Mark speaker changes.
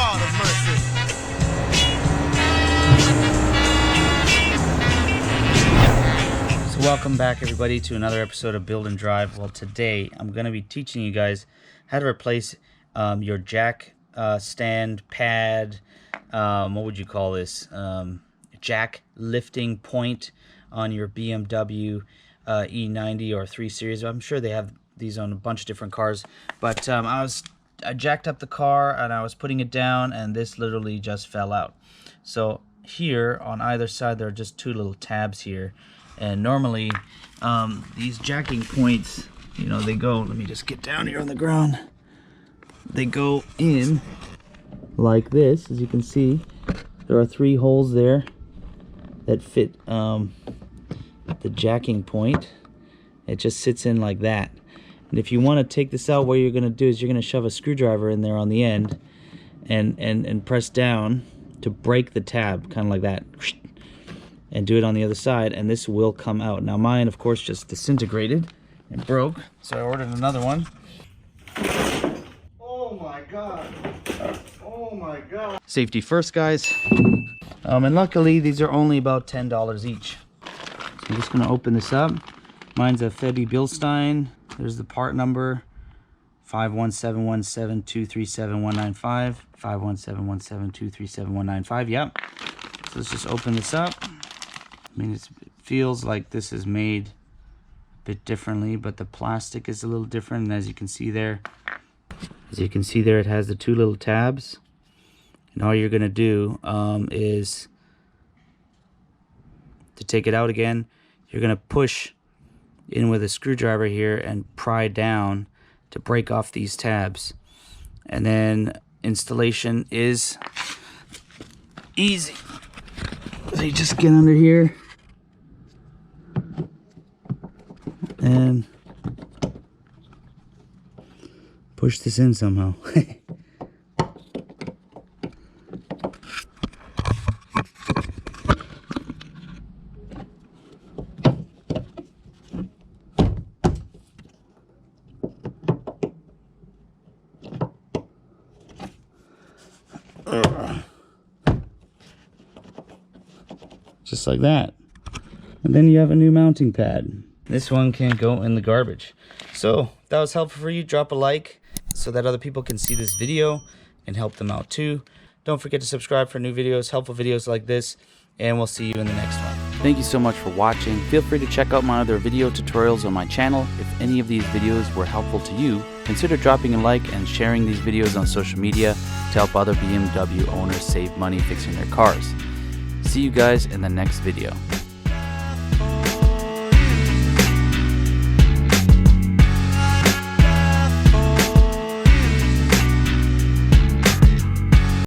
Speaker 1: Lord of mercy.
Speaker 2: So welcome back everybody to another episode of Build and Drive. Well, today I'm going to be teaching you guys how to replace your jack stand pad, what would you call this, jack lifting point on your BMW E90 or 3 Series. I'm sure they have these on a bunch of different cars, but I jacked up the car and I was putting it down and this literally just fell out. So here on either side there are just two little tabs here, and normally these jacking points, you know, they go, let me just get down here on the ground, they go in like this. As you can see, there are 3 holes there that fit the jacking point. It just sits in like that. And if you want to take this out, what you're going to do is you're going to shove a screwdriver in there on the end and press down to break the tab, kind of like that, and do it on the other side, and this will come out. Now mine, of course, just disintegrated and broke, so I ordered another one.
Speaker 1: Oh my god. Oh my god.
Speaker 2: Safety first, guys. And luckily these are only about $10 each. So I'm just going to open this up. Mine's a Febby Bilstein. There's the part number, 51717237195, 51717237195. Yep. So let's just open this up. I mean, it feels like this is made a bit differently, but the plastic is a little different. And as you can see there, it has the 2 little tabs. And all you're going to do is to take it out again, you're going to push in with a screwdriver here and pry down to break off these tabs. And then installation is easy. So you just get under here and push this in somehow. Just like that. And then you have a new mounting pad. This one can go in the garbage. So if that was helpful for you, drop a like so that other people can see this video and help them out too. Don't forget to subscribe for new videos, helpful videos like this, and we'll see you in the next one. Thank you so much for watching. Feel free to check out my other video tutorials on my channel. If any of these videos were helpful to you, consider dropping a like and sharing these videos on social media to help other BMW owners save money fixing their cars. See you guys in the next video.